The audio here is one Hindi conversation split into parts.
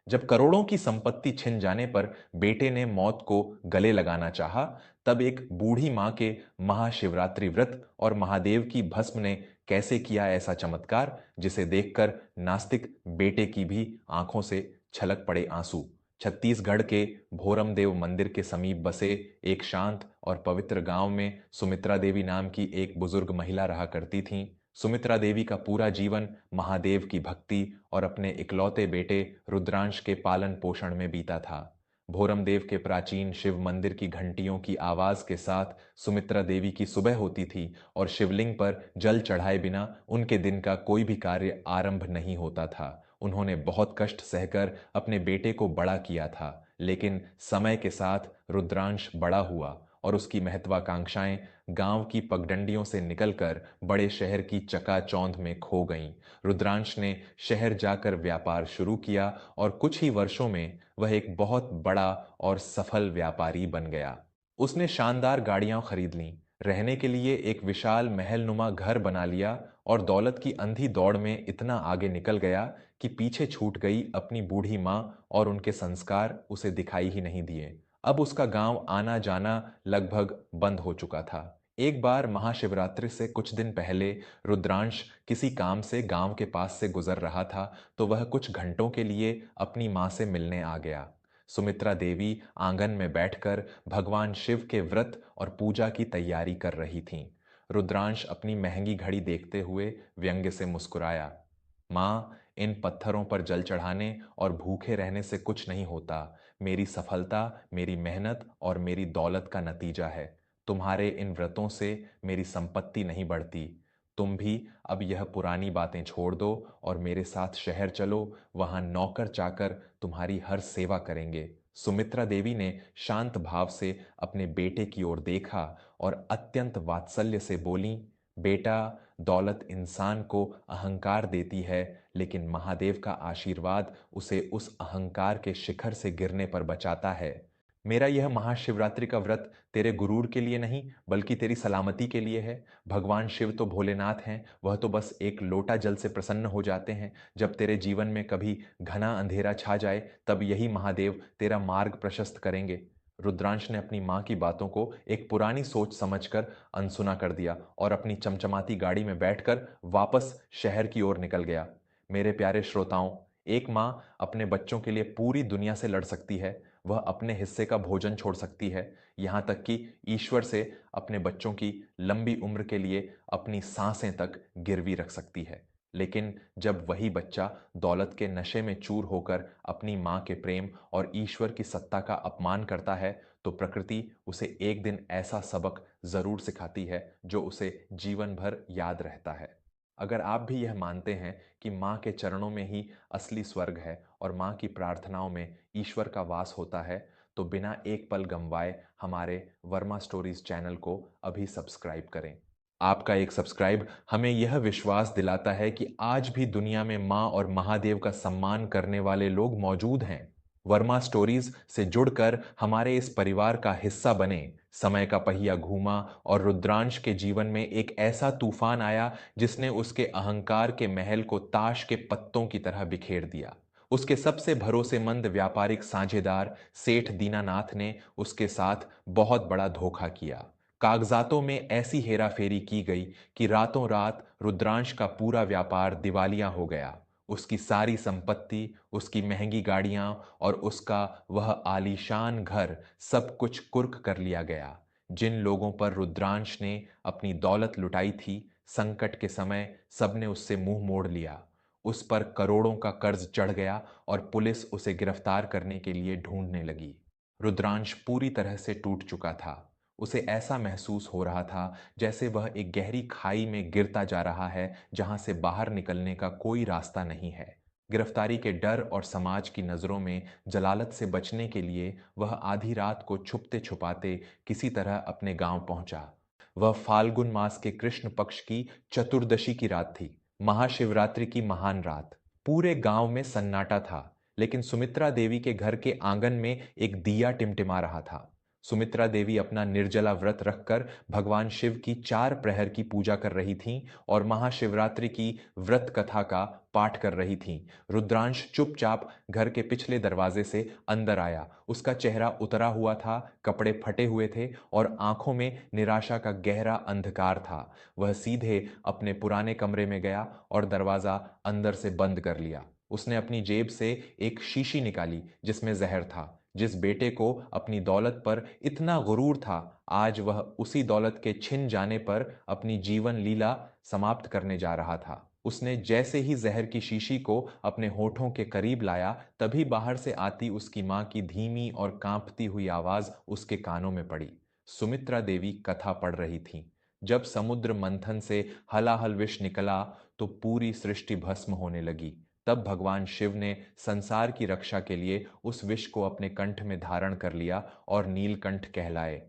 जब करोड़ों की संपत्ति छिन जाने पर बेटे ने मौत को गले लगाना चाहा, तब एक बूढ़ी मां के महाशिवरात्रि व्रत और महादेव की भस्म ने कैसे किया ऐसा चमत्कार, जिसे देखकर नास्तिक बेटे की भी आंखों से छलक पड़े आंसू। छत्तीसगढ़ के भोरमदेव मंदिर के समीप बसे एक शांत और पवित्र गांव में सुमित्रा देवी नाम की एक बुजुर्ग महिला रहा करती थीं। सुमित्रा देवी का पूरा जीवन महादेव की भक्ति और अपने इकलौते बेटे रुद्रांश के पालन पोषण में बीता था। भोरमदेव के प्राचीन शिव मंदिर की घंटियों की आवाज के साथ सुमित्रा देवी की सुबह होती थी और शिवलिंग पर जल चढ़ाए बिना उनके दिन का कोई भी कार्य आरंभ नहीं होता था। उन्होंने बहुत कष्ट सहकर अपने बेटे को बड़ा किया था, लेकिन समय के साथ रुद्रांश बड़ा हुआ और उसकी महत्वाकांक्षाएं गांव की पगडंडियों से निकलकर बड़े शहर की चकाचौंध में खो गईं। रुद्रांश ने शहर जाकर व्यापार शुरू किया और कुछ ही वर्षों में वह एक बहुत बड़ा और सफल व्यापारी बन गया। उसने शानदार गाड़ियां खरीद लीं, रहने के लिए एक विशाल महलनुमा घर बना लिया और दौलत की अंधी दौड़ में इतना आगे निकल गया कि पीछे छूट गई अपनी बूढ़ी मां और उनके संस्कार उसे दिखाई ही नहीं दिए। अब उसका गांव आना जाना लगभग बंद हो चुका था। एक बार महाशिवरात्रि से कुछ दिन पहले रुद्रांश किसी काम से गांव के पास से गुजर रहा था, तो वह कुछ घंटों के लिए अपनी मां से मिलने आ गया। सुमित्रा देवी आंगन में बैठकर भगवान शिव के व्रत और पूजा की तैयारी कर रही थीं। रुद्रांश अपनी महंगी घड़ी देखते हुए व्यंग्य से मुस्कुराया। मां, इन पत्थरों पर जल चढ़ाने और भूखे रहने से कुछ नहीं होता। मेरी सफलता मेरी मेहनत और मेरी दौलत का नतीजा है। तुम्हारे इन व्रतों से मेरी संपत्ति नहीं बढ़ती। तुम भी अब यह पुरानी बातें छोड़ दो और मेरे साथ शहर चलो, वहां नौकर चाकर तुम्हारी हर सेवा करेंगे। सुमित्रा देवी ने शांत भाव से अपने बेटे की ओर देखा और अत्यंत वात्सल्य से बोली, बेटा, दौलत इंसान को अहंकार देती है, लेकिन महादेव का आशीर्वाद उसे उस अहंकार के शिखर से गिरने पर बचाता है। मेरा यह महाशिवरात्रि का व्रत तेरे गुरूर के लिए नहीं, बल्कि तेरी सलामती के लिए है। भगवान शिव तो भोलेनाथ हैं, वह तो बस एक लोटा जल से प्रसन्न हो जाते हैं। जब तेरे जीवन में कभी घना अंधेरा छा जाए, तब यही महादेव तेरा मार्ग प्रशस्त करेंगे। रुद्रांश ने अपनी मां की बातों को एक पुरानी सोच समझकर अनसुना कर दिया और अपनी चमचमाती गाड़ी में बैठकर वापस शहर की ओर निकल गया। मेरे प्यारे श्रोताओं, एक मां अपने बच्चों के लिए पूरी दुनिया से लड़ सकती है, वह अपने हिस्से का भोजन छोड़ सकती है, यहाँ तक कि ईश्वर से अपने बच्चों की लंबी उम्र के लिए अपनी सांसें तक गिरवी रख सकती है। लेकिन जब वही बच्चा दौलत के नशे में चूर होकर अपनी मां के प्रेम और ईश्वर की सत्ता का अपमान करता है, तो प्रकृति उसे एक दिन ऐसा सबक जरूर सिखाती है जो उसे जीवन भर याद रहता है। अगर आप भी यह मानते हैं कि माँ के चरणों में ही असली स्वर्ग है और माँ की प्रार्थनाओं में ईश्वर का वास होता है, तो बिना एक पल गंवाए हमारे वर्मा स्टोरीज चैनल को अभी सब्सक्राइब करें। आपका एक सब्सक्राइब हमें यह विश्वास दिलाता है कि आज भी दुनिया में माँ और महादेव का सम्मान करने वाले लोग मौजूद हैं। वर्मा स्टोरीज से जुड़कर हमारे इस परिवार का हिस्सा बने। समय का पहिया घूमा और रुद्रांश के जीवन में एक ऐसा तूफान आया जिसने उसके अहंकार के महल को ताश के पत्तों की तरह बिखेर दिया। उसके सबसे भरोसेमंद व्यापारिक साझेदार सेठ दीनानाथ ने उसके साथ बहुत बड़ा धोखा किया। कागजातों में ऐसी हेराफेरी की गई कि रातों रात रुद्रांश का पूरा व्यापार दिवालिया हो गया। उसकी सारी संपत्ति, उसकी महंगी गाड़ियां और उसका वह आलीशान घर, सब कुछ कुर्क कर लिया गया। जिन लोगों पर रुद्रांश ने अपनी दौलत लुटाई थी, संकट के समय सबने उससे मुंह मोड़ लिया। उस पर करोड़ों का कर्ज चढ़ गया और पुलिस उसे गिरफ्तार करने के लिए ढूंढने लगी। रुद्रांश पूरी तरह से टूट चुका था। उसे ऐसा महसूस हो रहा था जैसे वह एक गहरी खाई में गिरता जा रहा है, जहां से बाहर निकलने का कोई रास्ता नहीं है। गिरफ्तारी के डर और समाज की नजरों में जलालत से बचने के लिए वह आधी रात को छुपते छुपाते किसी तरह अपने गांव पहुंचा। वह फाल्गुन मास के कृष्ण पक्ष की चतुर्दशी की रात थी, महाशिवरात्रि की महान रात। पूरे गांव में सन्नाटा था, लेकिन सुमित्रा देवी के घर के आंगन में एक दिया टिमटिमा रहा था। सुमित्रा देवी अपना निर्जला व्रत रखकर भगवान शिव की 4 प्रहर की पूजा कर रही थीं और महाशिवरात्रि की व्रत कथा का पाठ कर रही थीं। रुद्रांश चुपचाप घर के पिछले दरवाजे से अंदर आया। उसका चेहरा उतरा हुआ था, कपड़े फटे हुए थे और आंखों में निराशा का गहरा अंधकार था। वह सीधे अपने पुराने कमरे में गया और दरवाजा अंदर से बंद कर लिया। उसने अपनी जेब से एक शीशी निकाली जिसमें जहर था। जिस बेटे को अपनी दौलत पर इतना गुरूर था, आज वह उसी दौलत के छिन जाने पर अपनी जीवन लीला समाप्त करने जा रहा था। उसने जैसे ही जहर की शीशी को अपने होठों के करीब लाया, तभी बाहर से आती उसकी मां की धीमी और कांपती हुई आवाज उसके कानों में पड़ी। सुमित्रा देवी कथा पढ़ रही थीं। जब समुद्र मंथन से हलाहल विष निकला तो पूरी सृष्टि भस्म होने लगी। तब भगवान शिव ने संसार की रक्षा के लिए उस विष को अपने कंठ में धारण कर लिया और नीलकंठ कहलाए।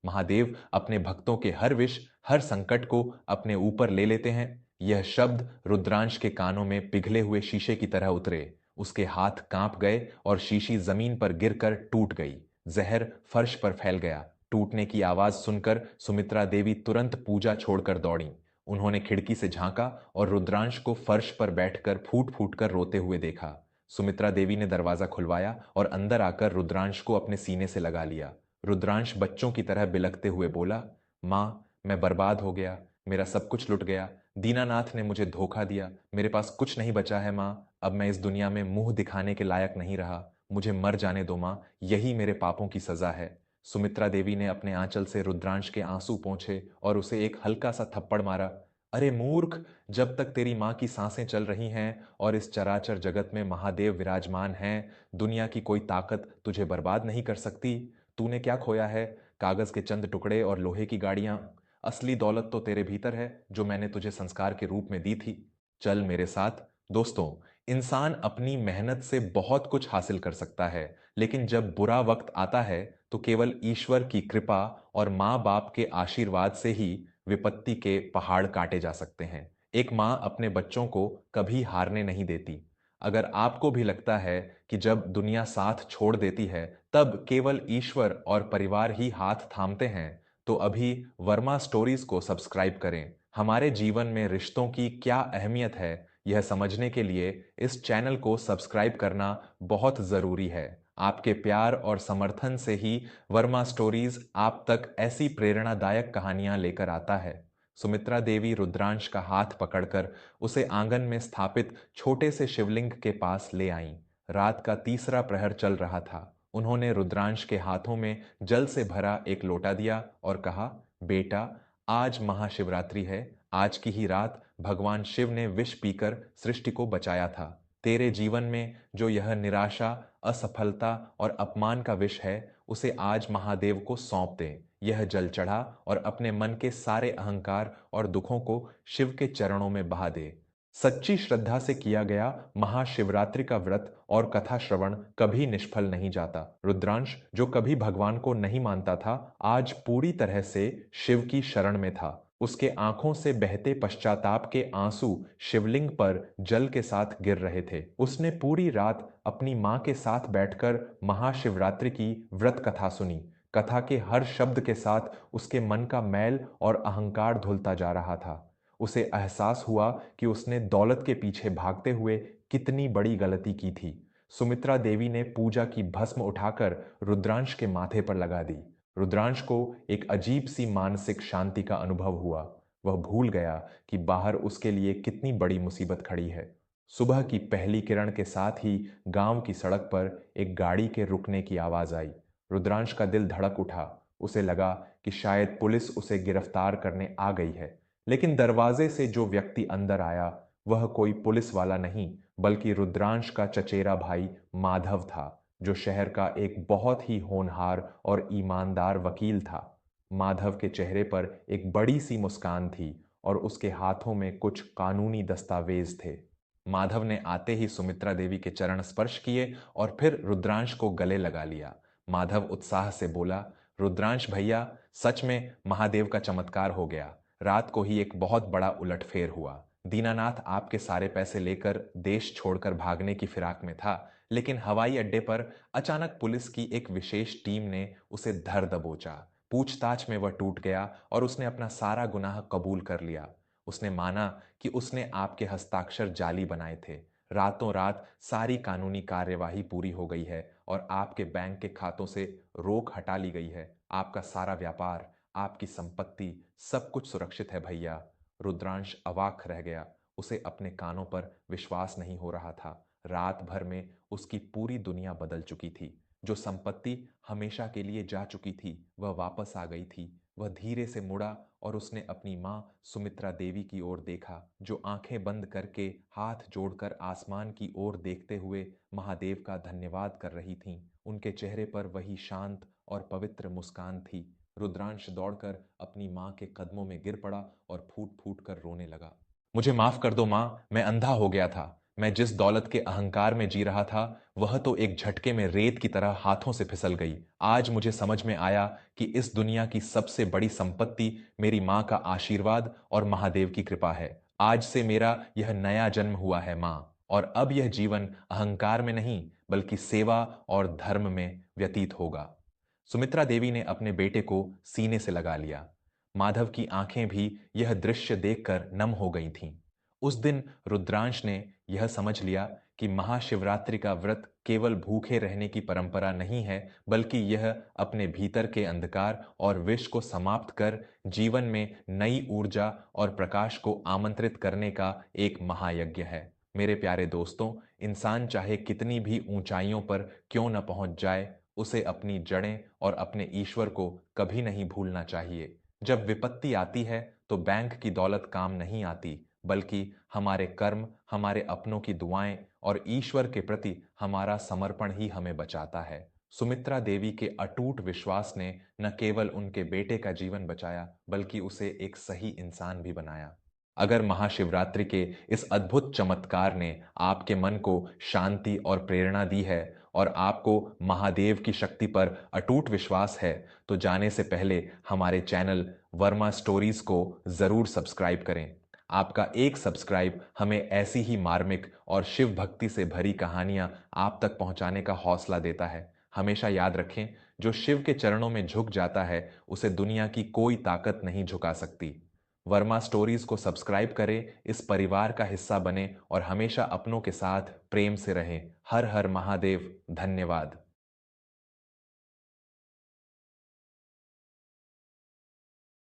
महादेव अपने भक्तों के हर विष, हर संकट को अपने ऊपर ले लेते हैं। यह शब्द रुद्रांश के कानों में पिघले हुए शीशे की तरह उतरे। उसके हाथ कांप गए और शीशी जमीन पर गिरकर टूट गई। जहर फर्श पर फैल गया। टूटने की आवाज सुनकर सुमित्रा देवी तुरंत पूजा छोड़कर दौड़ी। उन्होंने खिड़की से झांका और रुद्रांश को फर्श पर बैठकर फूट फूट कर रोते हुए देखा। सुमित्रा देवी ने दरवाजा खुलवाया और अंदर आकर रुद्रांश को अपने सीने से लगा लिया। रुद्रांश बच्चों की तरह बिलखते हुए बोला, माँ, मैं बर्बाद हो गया, मेरा सब कुछ लुट गया। दीनानाथ ने मुझे धोखा दिया, मेरे पास कुछ नहीं बचा है माँ। अब मैं इस दुनिया में मुंह दिखाने के लायक नहीं रहा। मुझे मर जाने दो माँ, यही मेरे पापों की सजा है। सुमित्रा देवी ने अपने आंचल से रुद्रांश के आंसू पोंछे और उसे एक हल्का सा थप्पड़ मारा। अरे मूर्ख, जब तक तेरी मां की सांसें चल रही हैं और इस चराचर जगत में महादेव विराजमान हैं, दुनिया की कोई ताकत तुझे बर्बाद नहीं कर सकती। तूने क्या खोया है? कागज के चंद टुकड़े और लोहे की गाड़ियां। असली दौलत तो तेरे भीतर है, जो मैंने तुझे संस्कार के रूप में दी थी। चल मेरे साथ। दोस्तों, इंसान अपनी मेहनत से बहुत कुछ हासिल कर सकता है, लेकिन जब बुरा वक्त आता है तो केवल ईश्वर की कृपा और माँ बाप के आशीर्वाद से ही विपत्ति के पहाड़ काटे जा सकते हैं। एक माँ अपने बच्चों को कभी हारने नहीं देती। अगर आपको भी लगता है कि जब दुनिया साथ छोड़ देती है तब केवल ईश्वर और परिवार ही हाथ थामते हैं, तो अभी वर्मा स्टोरीज को सब्सक्राइब करें। हमारे जीवन में रिश्तों की क्या अहमियत है, यह समझने के लिए इस चैनल को सब्सक्राइब करना बहुत जरूरी है। आपके प्यार और समर्थन से ही वर्मा स्टोरीज आप तक ऐसी प्रेरणादायक कहानियां लेकर आता है। सुमित्रा देवी रुद्रांश का हाथ पकड़कर उसे आंगन में स्थापित छोटे से शिवलिंग के पास ले आईं। रात का तीसरा प्रहर चल रहा था। उन्होंने रुद्रांश के हाथों में जल से भरा एक लोटा दिया और कहा, बेटा, आज महाशिवरात्रि है। आज की ही रात भगवान शिव ने विष पीकर सृष्टि को बचाया था। तेरे जीवन में जो यह निराशा, असफलता और अपमान का विष है, उसे आज महादेव को सौंप दे। यह जल चढ़ा और अपने मन के सारे अहंकार और दुखों को शिव के चरणों में बहा दे। सच्ची श्रद्धा से किया गया महाशिवरात्रि का व्रत और कथा श्रवण कभी निष्फल नहीं जाता। रुद्रांश, जो कभी भगवान को नहीं मानता था, आज पूरी तरह से शिव की शरण में था। उसके आंखों से बहते पश्चाताप के आंसू शिवलिंग पर जल के साथ गिर रहे थे। उसने पूरी रात अपनी मां के साथ बैठकर महाशिवरात्रि की व्रत कथा सुनी। कथा के हर शब्द के साथ उसके मन का मैल और अहंकार धुलता जा रहा था। उसे एहसास हुआ कि उसने दौलत के पीछे भागते हुए कितनी बड़ी गलती की थी। सुमित्रा देवी ने पूजा की भस्म उठाकर रुद्रांश के माथे पर लगा दी। रुद्रांश को एक अजीब सी मानसिक शांति का अनुभव हुआ। वह भूल गया कि बाहर उसके लिए कितनी बड़ी मुसीबत खड़ी है। सुबह की पहली किरण के साथ ही गांव की सड़क पर एक गाड़ी के रुकने की आवाज आई। रुद्रांश का दिल धड़क उठा। उसे लगा कि शायद पुलिस उसे गिरफ्तार करने आ गई है। लेकिन दरवाजे से जो व्यक्ति अंदर आया, वह कोई पुलिस वाला नहीं, बल्कि रुद्रांश का चचेरा भाई माधव था, जो शहर का एक बहुत ही होनहार और ईमानदार वकील था। माधव के चेहरे पर एक बड़ी सी मुस्कान थी और उसके हाथों में कुछ कानूनी दस्तावेज थे। माधव ने आते ही सुमित्रा देवी के चरण स्पर्श किए और फिर रुद्रांश को गले लगा लिया। माधव उत्साह से बोला, रुद्रांश भैया, सच में महादेव का चमत्कार हो गया। रात को ही एक बहुत बड़ा उलटफेर हुआ। दीनानाथ आपके सारे पैसे लेकर देश छोड़कर भागने की फिराक में था, लेकिन हवाई अड्डे पर अचानक पुलिस की एक विशेष टीम ने उसे धर दबोचा। पूछताछ में वह टूट गया और उसने अपना सारा गुनाह कबूल कर लिया। उसने माना कि उसने आपके हस्ताक्षर जाली बनाए थे। रातों रात सारी कानूनी कार्यवाही पूरी हो गई है और आपके बैंक के खातों से रोक हटा ली गई है। आपका सारा व्यापार, आपकी संपत्ति, सब कुछ सुरक्षित है भैया। रुद्रांश अवाक रह गया। उसे अपने कानों पर विश्वास नहीं हो रहा था। रात भर में उसकी पूरी दुनिया बदल चुकी थी। जो संपत्ति हमेशा के लिए जा चुकी थी वह वापस आ गई थी। वह धीरे से मुड़ा और उसने अपनी मां सुमित्रा देवी की ओर देखा, जो आंखें बंद करके हाथ जोड़कर आसमान की ओर देखते हुए महादेव का धन्यवाद कर रही थीं। उनके चेहरे पर वही शांत और पवित्र मुस्कान थी। रुद्रांश दौड़कर अपनी मां के कदमों में गिर पड़ा और फूट फूट कर रोने लगा। मुझे माफ कर दो मां, मैं अंधा हो गया था। मैं जिस दौलत के अहंकार में जी रहा था वह तो एक झटके में रेत की तरह हाथों से फिसल गई। आज मुझे समझ में आया कि इस दुनिया की सबसे बड़ी संपत्ति मेरी मां का आशीर्वाद और महादेव की कृपा है। आज से मेरा यह नया जन्म हुआ है मां, और अब यह जीवन अहंकार में नहीं बल्कि सेवा और धर्म में व्यतीत होगा। सुमित्रा देवी ने अपने बेटे को सीने से लगा लिया। माधव की आंखें भी यह दृश्य देखकर नम हो गई थीं। उस दिन रुद्रांश ने यह समझ लिया कि महाशिवरात्रि का व्रत केवल भूखे रहने की परंपरा नहीं है, बल्कि यह अपने भीतर के अंधकार और विष को समाप्त कर जीवन में नई ऊर्जा और प्रकाश को आमंत्रित करने का एक महायज्ञ है। मेरे प्यारे दोस्तों, इंसान चाहे कितनी भी ऊंचाइयों पर क्यों न पहुंच जाए, उसे अपनी जड़ें और अपने ईश्वर को कभी नहीं भूलना चाहिए। जब विपत्ति आती है तो बैंक की दौलत काम नहीं आती, बल्कि हमारे कर्म, हमारे अपनों की दुआएं और ईश्वर के प्रति हमारा समर्पण ही हमें बचाता है। सुमित्रा देवी के अटूट विश्वास ने न केवल उनके बेटे का जीवन बचाया, बल्कि उसे एक सही इंसान भी बनाया। अगर महाशिवरात्रि के इस अद्भुत चमत्कार ने आपके मन को शांति और प्रेरणा दी है और आपको महादेव की शक्ति पर अटूट विश्वास है, तो जाने से पहले हमारे चैनल वर्मा स्टोरीज को जरूर सब्सक्राइब करें। आपका एक सब्सक्राइब हमें ऐसी ही मार्मिक और शिव भक्ति से भरी कहानियां आप तक पहुंचाने का हौसला देता है। हमेशा याद रखें, जो शिव के चरणों में झुक जाता है उसे दुनिया की कोई ताकत नहीं झुका सकती। वर्मा स्टोरीज को सब्सक्राइब करें, इस परिवार का हिस्सा बने और हमेशा अपनों के साथ प्रेम से रहें। हर हर महादेव। धन्यवाद।